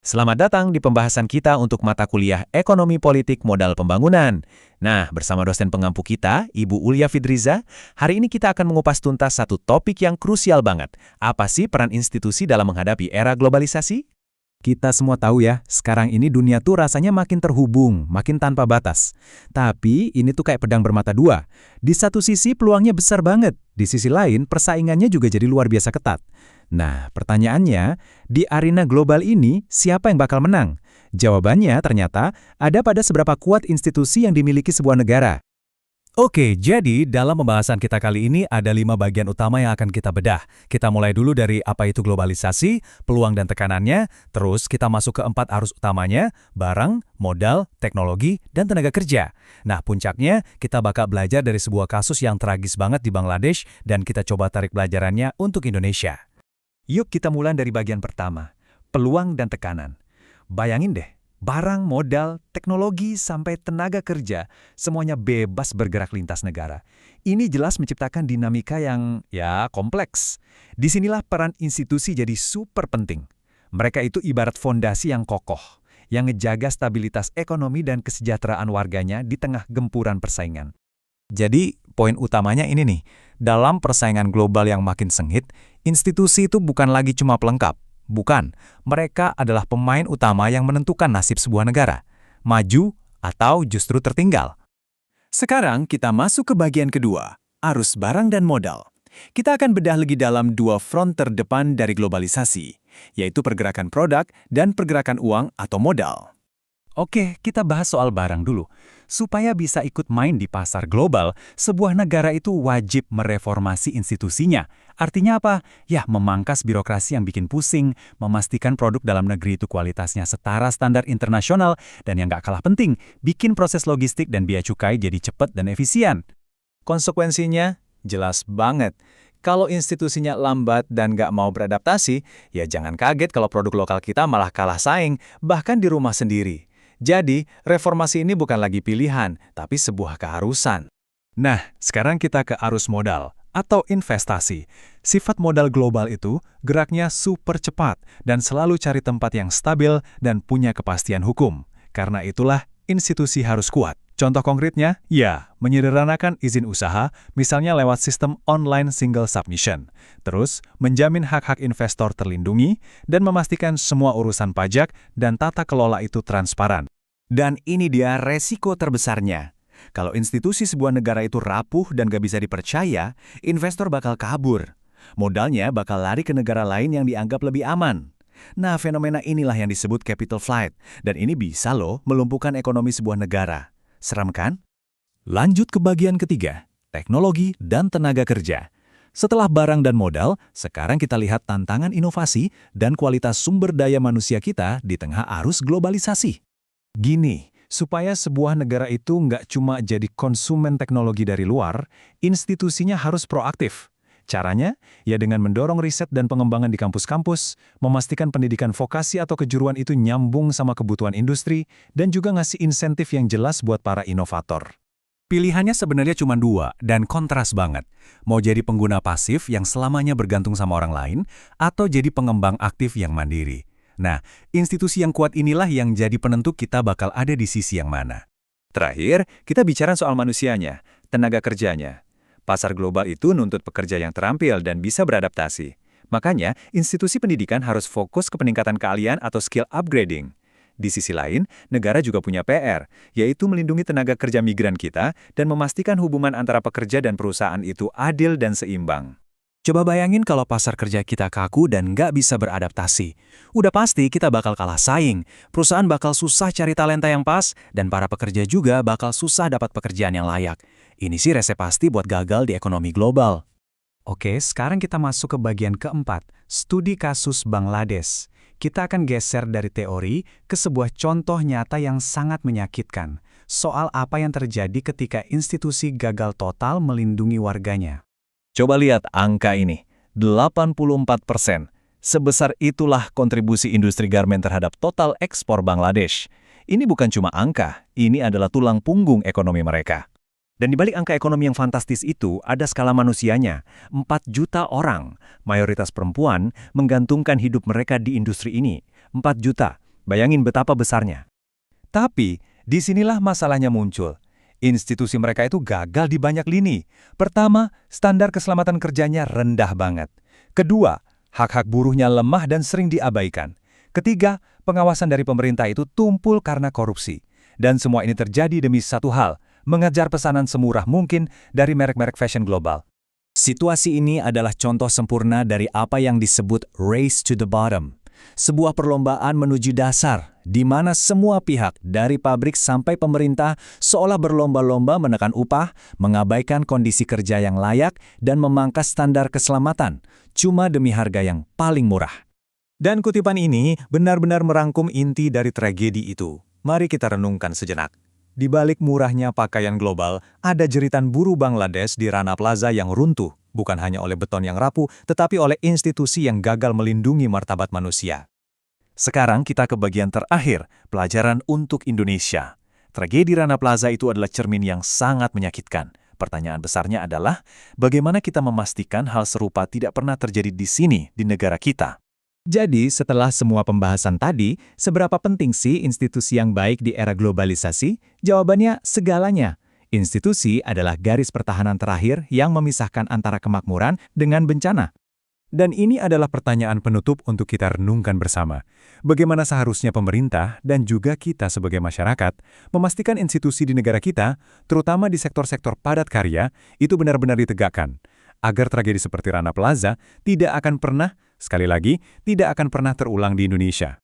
Selamat datang di pembahasan kita untuk mata kuliah Ekonomi Politik Modal Pembangunan. Nah, bersama dosen pengampu kita, Ibu Ulia Fidriza, hari ini kita akan mengupas tuntas satu topik yang krusial banget. Apa sih peran institusi dalam menghadapi era globalisasi? Kita semua tahu ya, sekarang ini dunia tuh rasanya makin terhubung, makin tanpa batas. Tapi ini tuh kayak pedang bermata dua. Di satu sisi peluangnya besar banget, di sisi lain persaingannya juga jadi luar biasa ketat. Nah, pertanyaannya, di arena global ini siapa yang bakal menang? Jawabannya ternyata ada pada seberapa kuat institusi yang dimiliki sebuah negara. Oke, jadi dalam pembahasan kita kali ini ada 5 bagian utama yang akan kita bedah. Kita mulai dulu dari apa itu globalisasi, peluang dan tekanannya, terus kita masuk ke 4 arus utamanya, barang, modal, teknologi, dan tenaga kerja. Nah, puncaknya kita bakal belajar dari sebuah kasus yang tragis banget di Bangladesh dan kita coba tarik pelajarannya untuk Indonesia. Yuk kita mulai dari bagian pertama, peluang dan tekanan. Bayangin deh, barang, modal, teknologi, sampai tenaga kerja, semuanya bebas bergerak lintas negara. Ini jelas menciptakan dinamika yang, kompleks. Disinilah peran institusi jadi super penting. Mereka itu ibarat fondasi yang kokoh, yang ngejaga stabilitas ekonomi dan kesejahteraan warganya di tengah gempuran persaingan. Jadi, poin utamanya ini nih, dalam persaingan global yang makin sengit, institusi itu bukan lagi cuma pelengkap. Bukan, mereka adalah pemain utama yang menentukan nasib sebuah negara, maju atau justru tertinggal. Sekarang kita masuk ke bagian kedua, arus barang dan modal. Kita akan bedah lagi dalam 2 front terdepan dari globalisasi, yaitu pergerakan produk dan pergerakan uang atau modal. Oke, kita bahas soal barang dulu. Supaya bisa ikut main di pasar global, sebuah negara itu wajib mereformasi institusinya. Artinya apa? Ya, memangkas birokrasi yang bikin pusing, memastikan produk dalam negeri itu kualitasnya setara standar internasional, dan yang nggak kalah penting, bikin proses logistik dan biaya cukai jadi cepat dan efisien. Konsekuensinya, jelas banget. Kalau institusinya lambat dan nggak mau beradaptasi, ya jangan kaget kalau produk lokal kita malah kalah saing, bahkan di rumah sendiri. Jadi, reformasi ini bukan lagi pilihan, tapi sebuah keharusan. Nah, sekarang kita ke arus modal atau investasi. Sifat modal global itu geraknya super cepat dan selalu cari tempat yang stabil dan punya kepastian hukum. Karena itulah, institusi harus kuat. Contoh konkretnya, ya, menyederhanakan izin usaha, misalnya lewat sistem online single submission. Terus, menjamin hak-hak investor terlindungi, dan memastikan semua urusan pajak dan tata kelola itu transparan. Dan ini dia resiko terbesarnya. Kalau institusi sebuah negara itu rapuh dan gak bisa dipercaya, investor bakal kabur. Modalnya bakal lari ke negara lain yang dianggap lebih aman. Nah, fenomena inilah yang disebut capital flight, dan ini bisa loh melumpuhkan ekonomi sebuah negara. Seram kan? Lanjut ke bagian ketiga, teknologi dan tenaga kerja. Setelah barang dan modal, sekarang kita lihat tantangan inovasi dan kualitas sumber daya manusia kita di tengah arus globalisasi. Gini, supaya sebuah negara itu nggak cuma jadi konsumen teknologi dari luar, institusinya harus proaktif. Caranya, ya dengan mendorong riset dan pengembangan di kampus-kampus, memastikan pendidikan vokasi atau kejuruan itu nyambung sama kebutuhan industri, dan juga ngasih insentif yang jelas buat para inovator. Pilihannya sebenarnya cuma 2, dan kontras banget. Mau jadi pengguna pasif yang selamanya bergantung sama orang lain, atau jadi pengembang aktif yang mandiri. Nah, institusi yang kuat inilah yang jadi penentu kita bakal ada di sisi yang mana. Terakhir, kita bicara soal manusianya, tenaga kerjanya. Pasar global itu nuntut pekerja yang terampil dan bisa beradaptasi. Makanya, institusi pendidikan harus fokus ke peningkatan keahlian atau skill upgrading. Di sisi lain, negara juga punya PR, yaitu melindungi tenaga kerja migran kita dan memastikan hubungan antara pekerja dan perusahaan itu adil dan seimbang. Coba bayangin kalau pasar kerja kita kaku dan nggak bisa beradaptasi. Udah pasti kita bakal kalah saing, perusahaan bakal susah cari talenta yang pas, dan para pekerja juga bakal susah dapat pekerjaan yang layak. Ini sih resep pasti buat gagal di ekonomi global. Oke, sekarang kita masuk ke bagian keempat, studi kasus Bangladesh. Kita akan geser dari teori ke sebuah contoh nyata yang sangat menyakitkan, soal apa yang terjadi ketika institusi gagal total melindungi warganya. Coba lihat angka ini, 84%. Sebesar itulah kontribusi industri garmen terhadap total ekspor Bangladesh. Ini bukan cuma angka, ini adalah tulang punggung ekonomi mereka. Dan di balik angka ekonomi yang fantastis itu, ada skala manusianya. 4 juta orang, mayoritas perempuan, menggantungkan hidup mereka di industri ini. 4 juta. Bayangin betapa besarnya. Tapi, disinilah masalahnya muncul. Institusi mereka itu gagal di banyak lini. Pertama, standar keselamatan kerjanya rendah banget. Kedua, hak-hak buruhnya lemah dan sering diabaikan. Ketiga, pengawasan dari pemerintah itu tumpul karena korupsi. Dan semua ini terjadi demi satu hal, mengejar pesanan semurah mungkin dari merek-merek fashion global. Situasi ini adalah contoh sempurna dari apa yang disebut race to the bottom. Sebuah perlombaan menuju dasar, di mana semua pihak, dari pabrik sampai pemerintah, seolah berlomba-lomba menekan upah, mengabaikan kondisi kerja yang layak, dan memangkas standar keselamatan, cuma demi harga yang paling murah. Dan kutipan ini benar-benar merangkum inti dari tragedi itu. Mari kita renungkan sejenak. Di balik murahnya pakaian global, ada jeritan buruh Bangladesh di Rana Plaza yang runtuh, bukan hanya oleh beton yang rapuh, tetapi oleh institusi yang gagal melindungi martabat manusia. Sekarang kita ke bagian terakhir, pelajaran untuk Indonesia. Tragedi Rana Plaza itu adalah cermin yang sangat menyakitkan. Pertanyaan besarnya adalah, bagaimana kita memastikan hal serupa tidak pernah terjadi di sini, di negara kita? Jadi, setelah semua pembahasan tadi, seberapa penting sih institusi yang baik di era globalisasi? Jawabannya, segalanya. Institusi adalah garis pertahanan terakhir yang memisahkan antara kemakmuran dengan bencana. Dan ini adalah pertanyaan penutup untuk kita renungkan bersama. Bagaimana seharusnya pemerintah dan juga kita sebagai masyarakat memastikan institusi di negara kita, terutama di sektor-sektor padat karya, itu benar-benar ditegakkan, agar tragedi seperti Rana Plaza tidak akan pernah, sekali lagi, tidak akan pernah terulang di Indonesia.